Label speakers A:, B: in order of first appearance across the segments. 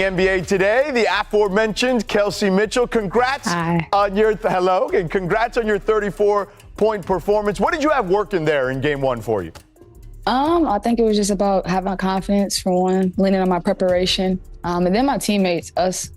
A: NBA today, the aforementioned Kelsey Mitchell. Congrats on your and congrats on your 34-point performance. What did you have working there in game one for you?
B: I think it was just about having confidence for one, leaning on my preparation, and then my teammates,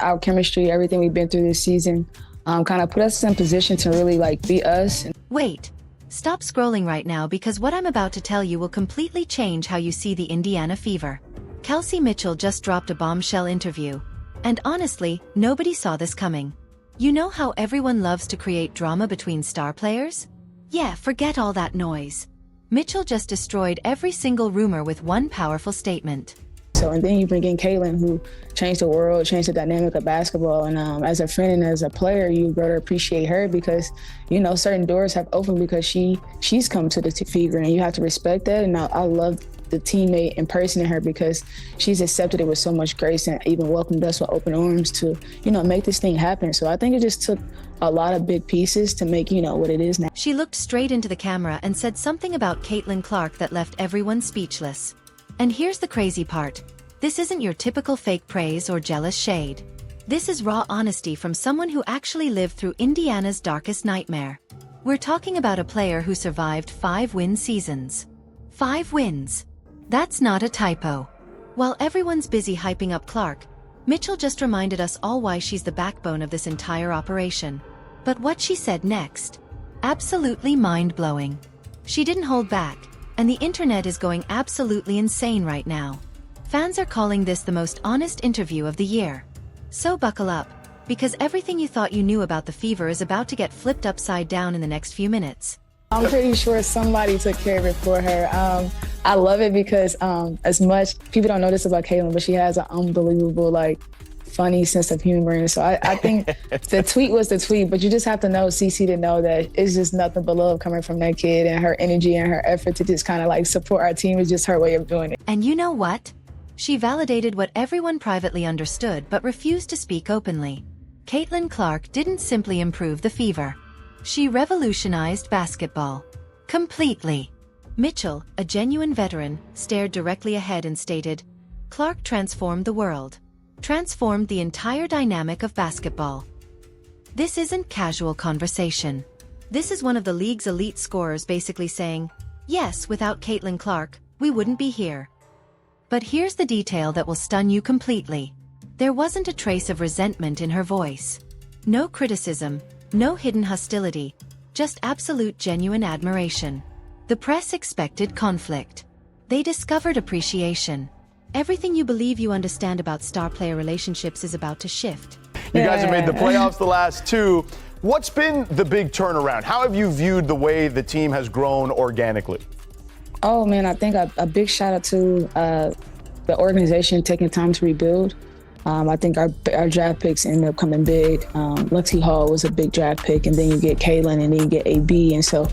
B: our chemistry, everything we've been through this season, kind of put us in position to really beat us.
C: Wait, stop scrolling right now because what I'm about to tell you will completely change how you see the Indiana Fever. Kelsey Mitchell just dropped a bombshell interview. And honestly, nobody saw this coming. You know how everyone loves to create drama between star players? Yeah, forget all that noise. Mitchell just destroyed every single rumor with one powerful statement.
B: And then you bring in Caitlin, who changed the world, changed the dynamic of basketball. And as a friend and as a player, you grow to appreciate her because, certain doors have opened because she's come to the Fever, and you have to respect that. And I love the teammate and person in her because she's accepted it with so much grace and even welcomed us with open arms to, make this thing happen. So I think it just took a lot of big pieces to make, what it is now.
C: She looked straight into the camera and said something about Caitlin Clark that left everyone speechless. And here's the crazy part. This isn't your typical fake praise or jealous shade. This is raw honesty from someone who actually lived through Indiana's darkest nightmare. We're talking about a player who survived 5 win seasons. 5 wins. That's not a typo. While everyone's busy hyping up Clark, Mitchell just reminded us all why she's the backbone of this entire operation. But what she said next? Absolutely mind-blowing. She didn't hold back, and the internet is going absolutely insane right now. Fans are calling this the most honest interview of the year. So buckle up, because everything you thought you knew about the Fever is about to get flipped upside down in the next few minutes.
B: I'm pretty sure somebody took care of it for her. I love it because as much, people don't know this about Caitlin, but she has an unbelievable, funny sense of humor. And so I think the tweet was the tweet, but you just have to know CC to know that it's just nothing but love coming from that kid, and her energy and her effort to just kind of support our team is just her way of doing it.
C: And you know what? She validated what everyone privately understood but refused to speak openly. Caitlin Clark didn't simply improve the Fever. She revolutionized basketball. Completely. Mitchell, a genuine veteran, stared directly ahead and stated, "Clark transformed the world. Transformed the entire dynamic of basketball." This isn't casual conversation. This is one of the league's elite scorers basically saying, yes, without Caitlin Clark, we wouldn't be here. But here's the detail that will stun you completely. There wasn't a trace of resentment in her voice. No criticism, no hidden hostility, just absolute genuine admiration. The press expected conflict. They discovered appreciation. Everything you believe you understand about star player relationships is about to shift.
A: You guys have made the playoffs the last 2. What's been the big turnaround? How have you viewed the way the team has grown organically?
B: Oh, man, I think a big shout out to the organization taking time to rebuild. I think our draft picks ended up coming big. Lexi Hall was a big draft pick, and then you get Kaylin, and then you get AB. And so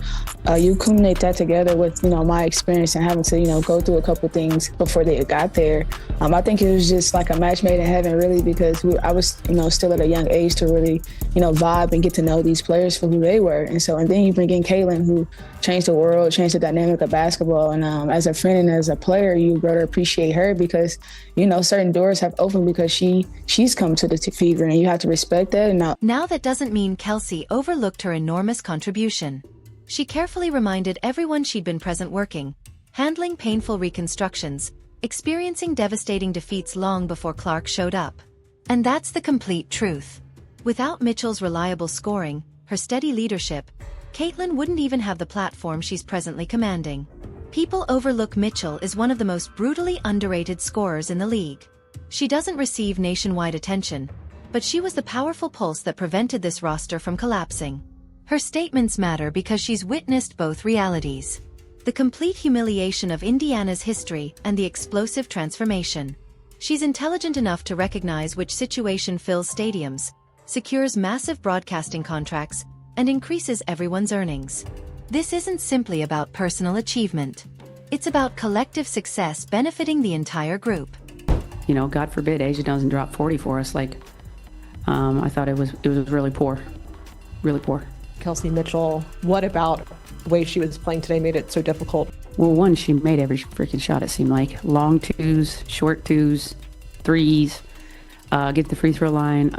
B: you culminate that together with, my experience and having to, go through a couple things before they got there. I think it was just like a match made in heaven, really, because I was, still at a young age to really, vibe and get to know these players for who they were. And then you bring in Kaylin, who changed the world, changed the dynamic of basketball. And as a friend and as a player, you grow to appreciate her because, certain doors have opened because she's come to the Fever, and you have to respect that. And
C: now that doesn't mean Kelsey overlooked her enormous contribution. She carefully reminded everyone she'd been present working, handling painful reconstructions, experiencing devastating defeats long before Clark showed up. And that's the complete truth. Without Mitchell's reliable scoring, her steady leadership, Caitlin wouldn't even have the platform she's presently commanding. People overlook Mitchell as one of the most brutally underrated scorers in the league. She doesn't receive nationwide attention, but she was the powerful pulse that prevented this roster from collapsing. Her statements matter because she's witnessed both realities. The complete humiliation of Indiana's history and the explosive transformation. She's intelligent enough to recognize which situation fills stadiums, secures massive broadcasting contracts, and increases everyone's earnings. This isn't simply about personal achievement. It's about collective success benefiting the entire group.
D: God forbid Asia doesn't drop 40 for us. I thought it was really poor. Really poor.
E: Kelsey Mitchell, what about the way she was playing today made it so difficult?
D: Well, one, she made every freaking shot, it seemed like. Long twos, short twos, threes. get to the free throw line,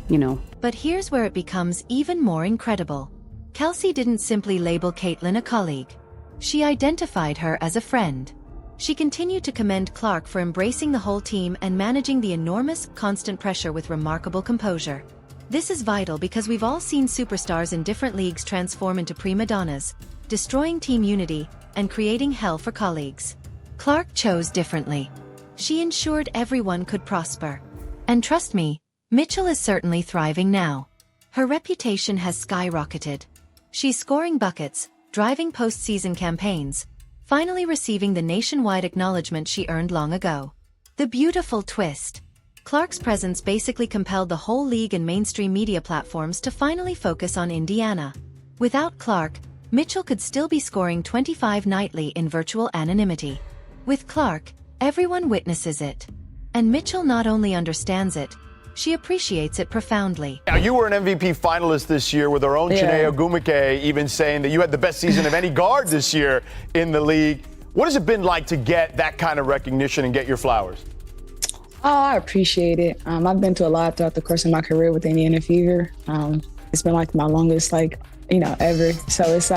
D: you know.
C: But here's where it becomes even more incredible. Kelsey didn't simply label Caitlin a colleague. She identified her as a friend. She continued to commend Clark for embracing the whole team and managing the enormous, constant pressure with remarkable composure. This is vital because we've all seen superstars in different leagues transform into prima donnas, destroying team unity and creating hell for colleagues. Clark chose differently. She ensured everyone could prosper. And trust me, Mitchell is certainly thriving now. Her reputation has skyrocketed. She's scoring buckets, driving postseason campaigns, finally receiving the nationwide acknowledgement she earned long ago. The beautiful twist. Clark's presence basically compelled the whole league and mainstream media platforms to finally focus on Indiana. Without Clark, Mitchell could still be scoring 25 nightly in virtual anonymity. With Clark, everyone witnesses it. And Mitchell not only understands it, she appreciates it profoundly.
A: Now, you were an MVP finalist this year with our own Chiney Ogwumike even saying that you had the best season of any guard this year in the league. What has it been like to get that kind of recognition and get your flowers?
B: Oh, I appreciate it. I've been to a lot throughout the course of my career with Indiana Fever. It's been like my longest, ever. So it's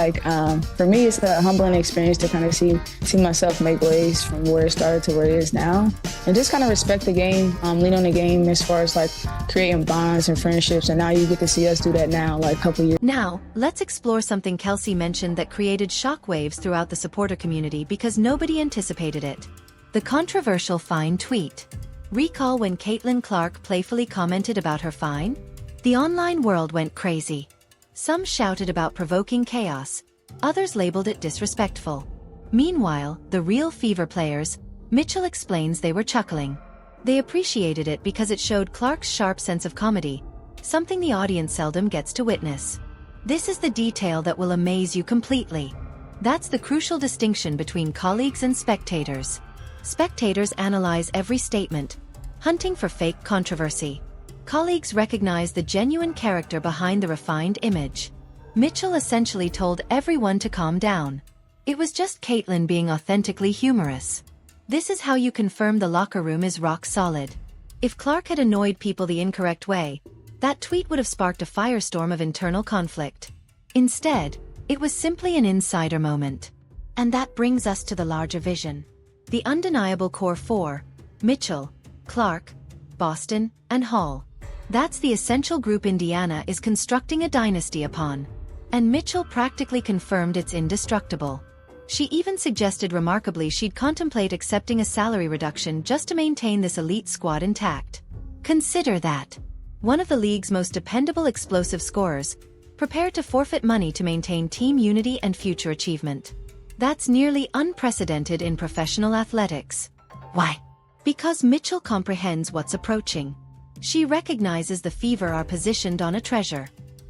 B: for me, it's a humbling experience to kind of see myself make waves from where it started to where it is now. And just kind of respect the game, lean on the game as far as creating bonds and friendships. And now you get to see us do that now, a couple years.
C: Now, let's explore something Kelsey mentioned that created shockwaves throughout the supporter community because nobody anticipated it. The controversial fine tweet. Recall when Caitlin Clark playfully commented about her fine? The online world went crazy. Some shouted about provoking chaos, others labeled it disrespectful. Meanwhile, the real Fever players, Mitchell explains they were chuckling. They appreciated it because it showed Clark's sharp sense of comedy, something the audience seldom gets to witness. This is the detail that will amaze you completely. That's the crucial distinction between colleagues and spectators. Spectators analyze every statement, hunting for fake controversy. Colleagues recognize the genuine character behind the refined image. Mitchell essentially told everyone to calm down. It was just Caitlin being authentically humorous. This is how you confirm the locker room is rock solid. If Clark had annoyed people the incorrect way, that tweet would have sparked a firestorm of internal conflict. Instead, it was simply an insider moment. And that brings us to the larger vision. The undeniable core four: Mitchell, Clark, Boston, and Hall. That's the essential group Indiana is constructing a dynasty upon. And Mitchell practically confirmed it's indestructible. She even suggested remarkably she'd contemplate accepting a salary reduction just to maintain this elite squad intact. Consider that. One of the league's most dependable explosive scorers, prepared to forfeit money to maintain team unity and future achievement. That's nearly unprecedented in professional athletics. Why? Because Mitchell comprehends what's approaching. She recognizes the Fever are positioned on a treasure.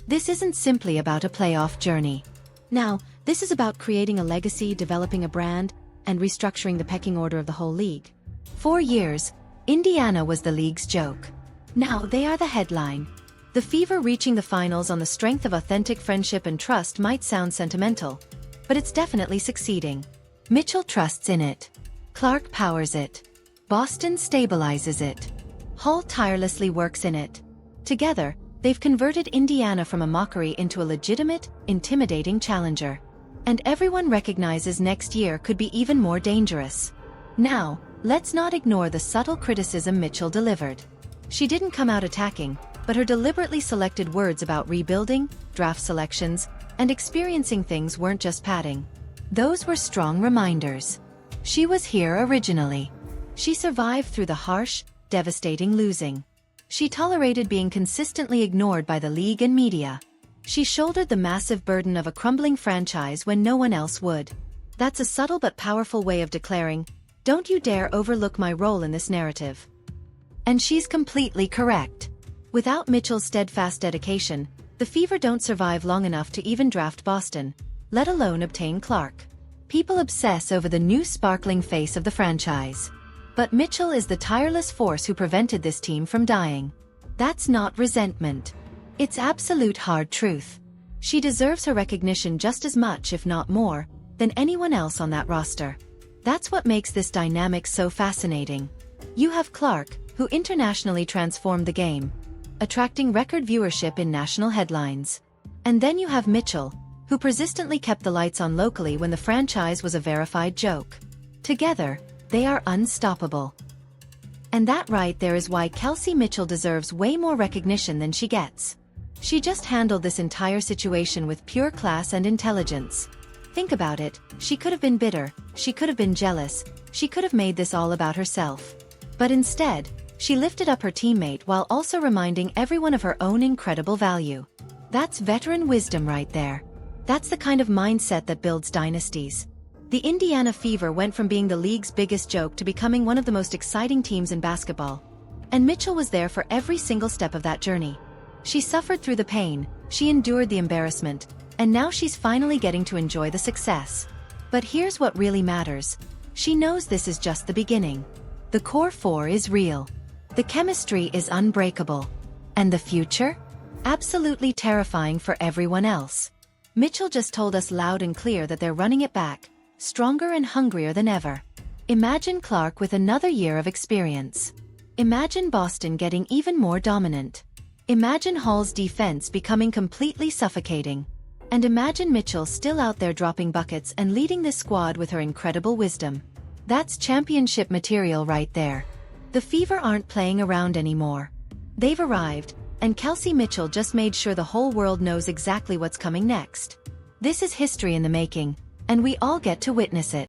C: This isn't simply about a playoff journey. Now, this is about creating a legacy, developing a brand, and restructuring the pecking order of the whole league. For years, Indiana was the league's joke. Now they are the headline. The Fever reaching the finals on the strength of authentic friendship and trust might sound sentimental, but it's definitely succeeding. Mitchell trusts in it. Clark powers it. Boston stabilizes it. Hall tirelessly works in it. Together, they've converted Indiana from a mockery into a legitimate, intimidating challenger. And everyone recognizes next year could be even more dangerous. Now, let's not ignore the subtle criticism Mitchell delivered. She didn't come out attacking, but her deliberately selected words about rebuilding, draft selections, and experiencing things weren't just padding. Those were strong reminders. She was here originally. She survived through the harsh, devastating losing. She tolerated being consistently ignored by the league and media. She shouldered the massive burden of a crumbling franchise when no one else would. That's a subtle but powerful way of declaring, "Don't you dare overlook my role in this narrative." And she's completely correct. Without Mitchell's steadfast dedication, the Fever don't survive long enough to even draft Boston, let alone obtain Clark. People obsess over the new sparkling face of the franchise. But Mitchell is the tireless force who prevented this team from dying. That's not resentment. It's absolute hard truth. She deserves her recognition just as much, if not more, than anyone else on that roster. That's what makes this dynamic so fascinating. You have Clark, who internationally transformed the game, attracting record viewership in national headlines. And then you have Mitchell, who persistently kept the lights on locally when the franchise was a verified joke. Together, they are unstoppable. And that right there is why Kelsey Mitchell deserves way more recognition than she gets. She just handled this entire situation with pure class and intelligence. Think about it, she could have been bitter, she could have been jealous, she could have made this all about herself. But instead, she lifted up her teammate while also reminding everyone of her own incredible value. That's veteran wisdom right there. That's the kind of mindset that builds dynasties. The Indiana Fever went from being the league's biggest joke to becoming one of the most exciting teams in basketball. And Mitchell was there for every single step of that journey. She suffered through the pain, she endured the embarrassment, and now she's finally getting to enjoy the success. But here's what really matters. She knows this is just the beginning. The core four is real. The chemistry is unbreakable. And the future? Absolutely terrifying for everyone else. Mitchell just told us loud and clear that they're running it back, stronger and hungrier than ever. Imagine Clark with another year of experience. Imagine Boston getting even more dominant. Imagine Hall's defense becoming completely suffocating. And imagine Mitchell still out there dropping buckets and leading this squad with her incredible wisdom. That's championship material right there. The Fever aren't playing around anymore. They've arrived, and Kelsey Mitchell just made sure the whole world knows exactly what's coming next. This is history in the making, and we all get to witness it.